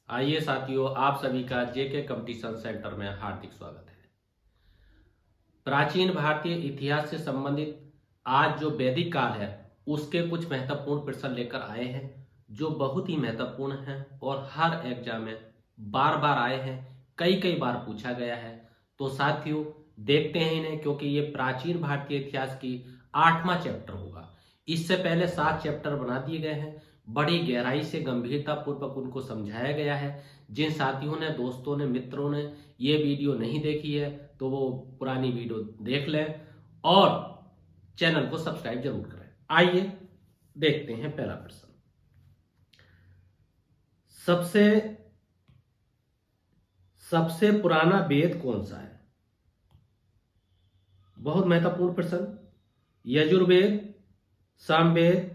आइए साथियों, आप सभी का जेके कंपटीशन सेंटर में हार्दिक स्वागत है। प्राचीन भारतीय इतिहास से संबंधित आज जो वैदिक काल है उसके कुछ महत्वपूर्ण प्रश्न लेकर आए हैं जो बहुत ही महत्वपूर्ण हैं और हर एग्जाम में बार बार आए हैं, कई कई बार पूछा गया है। तो साथियों देखते हैं इन्हें, क्योंकि ये प्राचीन भारतीय इतिहास की 8वां चैप्टर होगा। इससे पहले 7 चैप्टर बना दिए गए हैं, बड़ी गहराई से गंभीरता पूर्वक उनको समझाया गया है। जिन साथियों ने, दोस्तों ने, मित्रों ने ये वीडियो नहीं देखी है तो वो पुरानी वीडियो देख लें और चैनल को सब्सक्राइब जरूर करें। आइए देखते हैं पहला प्रश्न। सबसे पुराना वेद कौन सा है? बहुत महत्वपूर्ण प्रश्न। यजुर्वेद, सामवेद,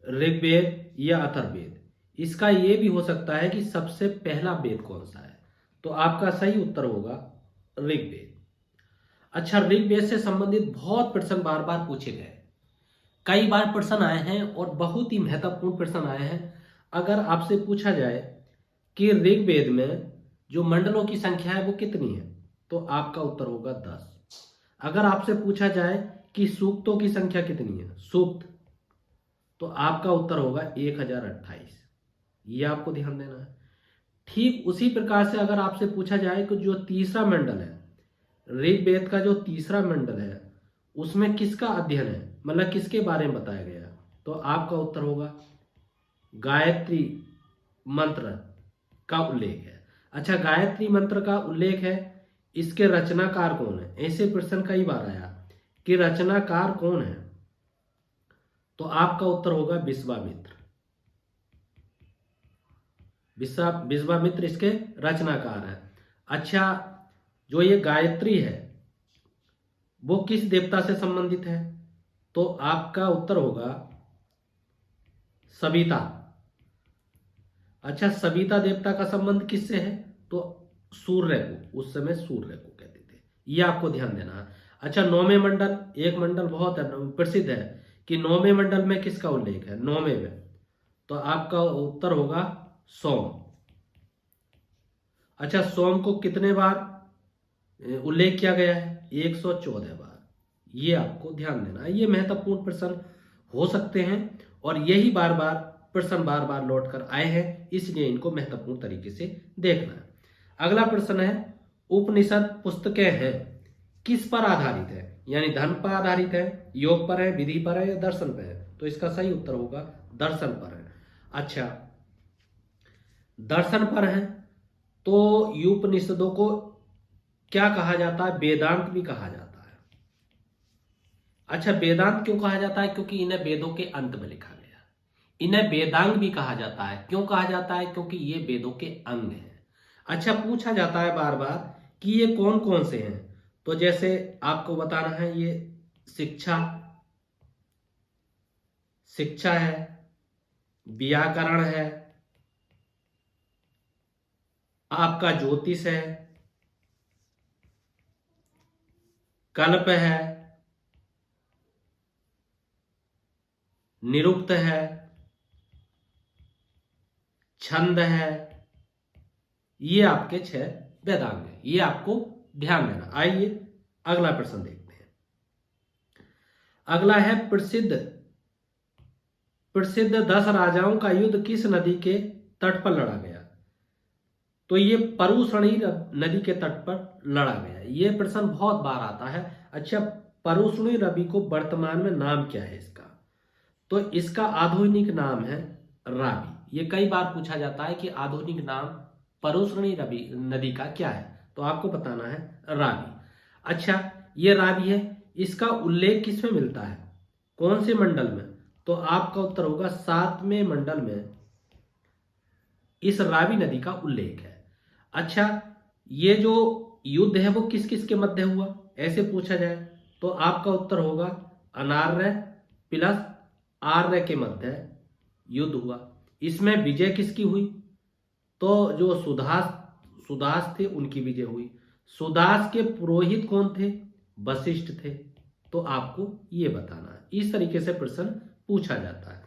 ऋग्वेद या अथर्ववेद? इसका यह भी हो सकता है कि सबसे पहला वेद कौन सा है, तो आपका सही उत्तर होगा ऋग्वेद। अच्छा, ऋग्वेद से संबंधित बहुत प्रश्न बार बार पूछे गए, कई बार प्रश्न आए हैं और बहुत ही महत्वपूर्ण प्रश्न आए हैं। अगर आपसे पूछा जाए कि ऋग्वेद में जो मंडलों की संख्या है वो कितनी है, तो आपका उत्तर होगा 10। अगर आपसे पूछा जाए कि सूक्तों की संख्या कितनी है, सूक्त, तो आपका उत्तर होगा 1028। ये आपको ध्यान देना है। ठीक उसी प्रकार से अगर आपसे पूछा जाए कि जो तीसरा मंडल है, ऋग्वेद का जो तीसरा मंडल है, उसमें किसका अध्ययन है, मतलब किसके बारे में बताया गया, तो आपका उत्तर होगा गायत्री मंत्र का उल्लेख है। अच्छा, गायत्री मंत्र का उल्लेख है, इसके रचनाकार कौन है? ऐसे प्रश्न कई बार आया कि रचनाकार कौन है, तो आपका उत्तर होगा विश्वामित्र। विश्वामित्र इसके रचनाकार है। अच्छा, जो ये गायत्री है वो किस देवता से संबंधित है, तो आपका उत्तर होगा सविता। अच्छा, सविता देवता का संबंध किससे है, तो सूर्य को, उस समय सूर्य को कहते थे, ये आपको ध्यान देना है। अच्छा, 9वें मंडल, एक मंडल बहुत प्रसिद्ध है कि 9वें मंडल में किसका उल्लेख है, 9वें में, तो आपका उत्तर होगा सोम। अच्छा, सोम को कितने बार उल्लेख किया गया है? 114 बार। ये आपको ध्यान देना है। ये महत्वपूर्ण प्रश्न हो सकते हैं और यही बार बार प्रश्न बार बार लौट कर आए हैं, इसलिए इनको महत्वपूर्ण तरीके से देखना है। अगला प्रश्न है, उपनिषद पुस्तकें हैं किस पर आधारित है? यानी धर्म पर आधारित है, योग पर है, विधि पर है या दर्शन पर है? तो इसका सही उत्तर होगा दर्शन पर है। अच्छा, दर्शन पर है तो उपनिषदों को क्या कहा जाता है? वेदांत भी कहा जाता है। अच्छा, वेदांत क्यों कहा जाता है? क्योंकि इन्हें वेदों के अंत में लिखा गया। इन्हें वेदांग भी कहा जाता है। क्यों कहा जाता है? क्योंकि ये वेदों के अंग हैं। अच्छा, पूछा जाता है बार बार कि ये कौन कौन से हैं, तो जैसे आपको बताना है, ये शिक्षा है, व्याकरण है, आपका ज्योतिष है, कल्प है, निरुक्त है, छंद है। ये आपके 6 वेदांग हैं, ये आपको ध्यान देना। आइए अगला प्रश्न देखते हैं। अगला है, प्रसिद्ध 10 राजाओं का युद्ध किस नदी के तट पर लड़ा गया? तो ये परुशणी नदी के तट पर लड़ा गया। ये प्रश्न बहुत बार आता है। अच्छा, परुशणी नदी को वर्तमान में नाम क्या है इसका? तो इसका आधुनिक नाम है रावी। ये कई बार पूछा जाता है कि आधुनिक नाम परुशणी नदी का क्या है, तो आपको बताना है रावी। अच्छा, ये रावी है, इसका उल्लेख किसमें मिलता है, कौन से मंडल में? तो आपका उत्तर होगा 7वें मंडल में इस रावी नदी का उल्लेख है। अच्छा, ये जो युद्ध है वो किस किस के मध्य हुआ, ऐसे पूछा जाए तो आपका उत्तर होगा अनार्य प्लस आर्य के मध्य युद्ध हुआ। इसमें विजय किसकी हुई? तो जो सुदास थे उनकी विजय हुई। सुदास के पुरोहित कौन थे? वशिष्ठ थे। तो आपको ये बताना है। इस तरीके से प्रश्न पूछा जाता है।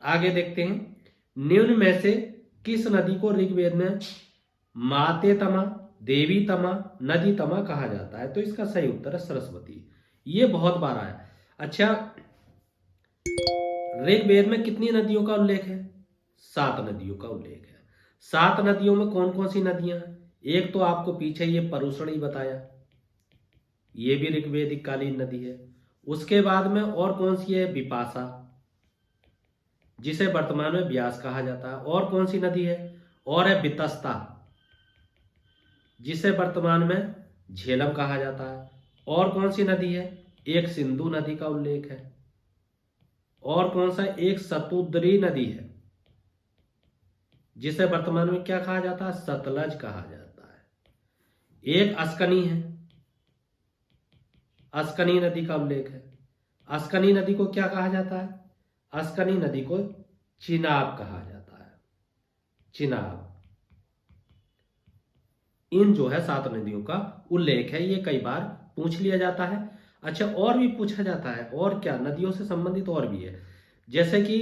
आगे देखते हैं, निम्न में से किस नदी को ऋग्वेद में माते तमा, देवी तमा, नदी तमा कहा जाता है? तो इसका सही उत्तर है सरस्वती। ये बहुत बार आया। अच्छा, ऋग्वेद में कितनी नदियों का उल्लेख है? 7 नदियों का उल्लेख है। 7 नदियों में कौन कौन सी नदियां हैं? एक तो आपको पीछे ये परुषणी बताया, ये भी ऋग्वेदिक कालीन नदी है। उसके बाद में और कौन सी है? विपाशा, जिसे वर्तमान में ब्यास कहा जाता है। और कौन सी नदी है? और है वितस्ता, जिसे वर्तमान में झेलम कहा जाता है। और कौन सी नदी है? एक सिंधु नदी का उल्लेख है। और कौन सा? एक सतुद्री नदी है, जिसे वर्तमान में क्या कहा जाता है? सतलज कहा जाता है। एक अस्कनी है, अस्कनी नदी का उल्लेख है। अस्कनी नदी को क्या कहा जाता है? अस्कनी नदी को चिनाब कहा जाता है, चिनाब। इन जो है 7 नदियों का उल्लेख है। ये कई बार पूछ लिया जाता है। अच्छा, और भी पूछा जाता है। और क्या? नदियों से संबंधित और भी है, जैसे कि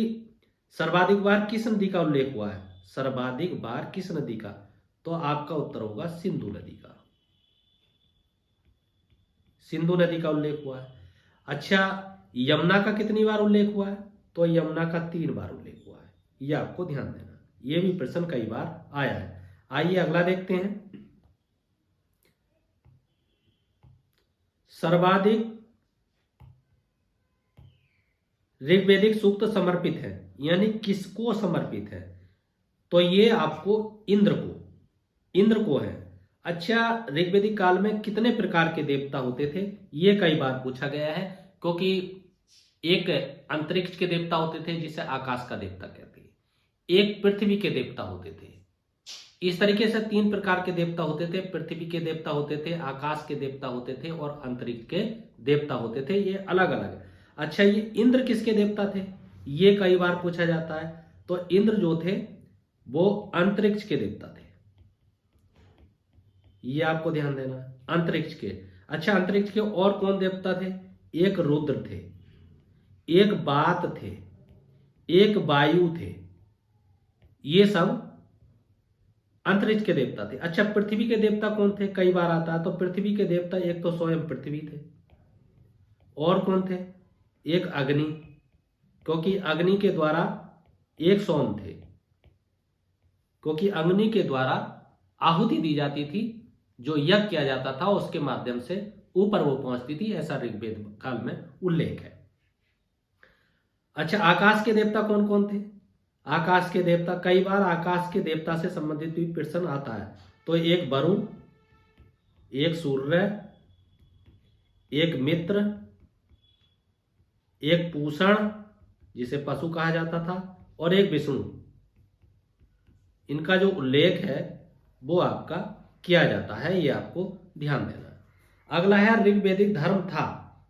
सर्वाधिक बार किस नदी का उल्लेख हुआ है? सर्वाधिक बार किस नदी का? तो आपका उत्तर होगा सिंधु नदी का। सिंधु नदी का उल्लेख हुआ है। अच्छा, यमुना का कितनी बार उल्लेख हुआ है? तो यमुना का 3 बार उल्लेख हुआ है। ये आपको ध्यान देना, ये भी प्रश्न कई बार आया है। आइए अगला देखते हैं। सर्वाधिक ऋग्वेदिक सूक्त समर्पित है, यानी किसको समर्पित है? तो ये आपको इंद्र को है। अच्छा, ऋग्वेदिक काल में कितने प्रकार के देवता होते थे? ये कई बार पूछा गया है, क्योंकि एक अंतरिक्ष के देवता होते थे जिसे आकाश का देवता कहते हैं, एक पृथ्वी के देवता होते थे। इस तरीके से 3 प्रकार के देवता होते थे। पृथ्वी के देवता होते थे, आकाश के देवता होते थे और अंतरिक्ष के देवता होते थे। ये अलग अलग है। अच्छा, ये इंद्र किसके देवता थे? ये कई बार पूछा जाता है। तो इंद्र जो थे वो अंतरिक्ष के देवता थे। ये आपको ध्यान देना, अंतरिक्ष के। अच्छा, अंतरिक्ष के और कौन देवता थे? एक रुद्र थे, एक बात थे, एक वायु थे। ये सब अंतरिक्ष के देवता थे। अच्छा, पृथ्वी के देवता कौन थे? कई बार आता है। तो पृथ्वी के देवता एक तो स्वयं पृथ्वी थे। और कौन थे? एक अग्नि, क्योंकि अग्नि के द्वारा एक सोम थे, क्योंकि अग्नि के द्वारा आहुति दी जाती थी, जो यज्ञ किया जाता था उसके माध्यम से ऊपर वो पहुंचती थी। ऐसा ऋग्वेद काल में उल्लेख है। अच्छा, आकाश के देवता कौन कौन थे? आकाश के देवता, कई बार आकाश के देवता से संबंधित भी प्रश्न आता है। तो एक वरुण, एक सूर्य, एक मित्र, एक पूषण जिसे पशु कहा जाता था, और एक विष्णु। इनका जो उल्लेख है वो आपका किया जाता है। ये आपको ध्यान देना। अगला है ऋग्वेदिक धर्म था,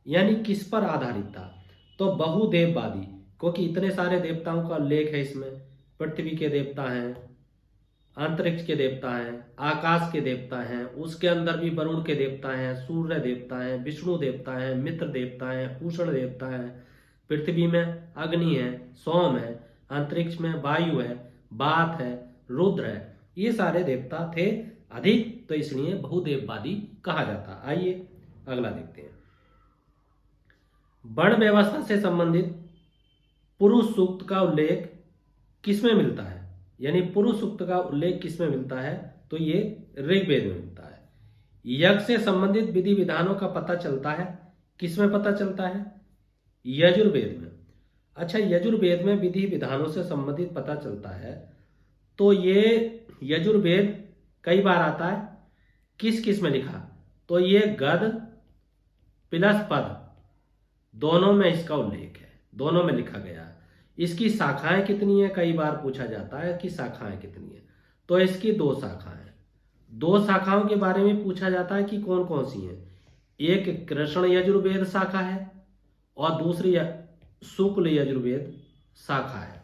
यानी किस पर आधारित था? तो बहुदेववादी, क्योंकि इतने सारे देवताओं का उल्लेख है इसमें। पृथ्वी के देवता हैं, अंतरिक्ष के देवता हैं, आकाश के देवता हैं, उसके अंदर भी वरुण के देवता हैं, सूर्य देवता हैं, विष्णु देवता हैं, मित्र देवता हैं, पूषण देवता हैं, पृथ्वी में अग्नि है, सोम है, अंतरिक्ष में वायु है, बात है, रुद्र है। ये सारे देवता थे अधिक, तो इसलिए बहुदेववादी कहा जाता। आइए अगला देखते हैं। वर्ण व्यवस्था से संबंधित पुरुष सूक्त का उल्लेख किसमें मिलता है? यानी पुरुष सूक्त का उल्लेख किसमें मिलता है? तो ये ऋग्वेद में मिलता है। यज्ञ से संबंधित विधि विधानों का पता चलता है किसमें पता चलता है? यजुर्वेद में। अच्छा, यजुर्वेद में विधि विधानों से संबंधित पता चलता है। तो ये यजुर्वेद कई बार आता है। किस किस में लिखा? तो ये गद प्लस पद दोनों में इसका उल्लेख है, दोनों में लिखा गया है। इसकी शाखाएं कितनी है? कई बार पूछा जाता है कि शाखाएं कितनी है। तो इसकी 2 शाखाएं हैं। 2 शाखाओं के बारे में पूछा जाता है कि कौन कौन सी हैं। एक कृष्ण यजुर्वेद शाखा है और दूसरी शुक्ल यजुर्वेद शाखा है।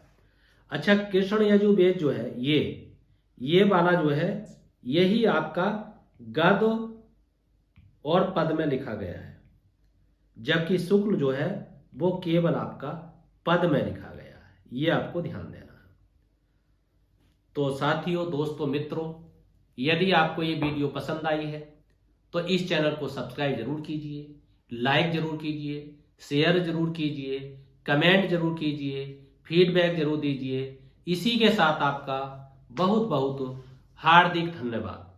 अच्छा, कृष्ण यजुर्वेद जो है ये वाला जो है यही आपका गद और पद में लिखा गया है, जबकि शुक्ल जो है वो केवल आपका पद में लिखा गया है। ये आपको ध्यान देना है। तो साथियों, दोस्तों, मित्रों, यदि आपको ये वीडियो पसंद आई है तो इस चैनल को सब्सक्राइब जरूर कीजिए, लाइक जरूर कीजिए, शेयर जरूर कीजिए, कमेंट जरूर कीजिए, फीडबैक जरूर दीजिए। इसी के साथ आपका बहुत बहुत हार्दिक धन्यवाद।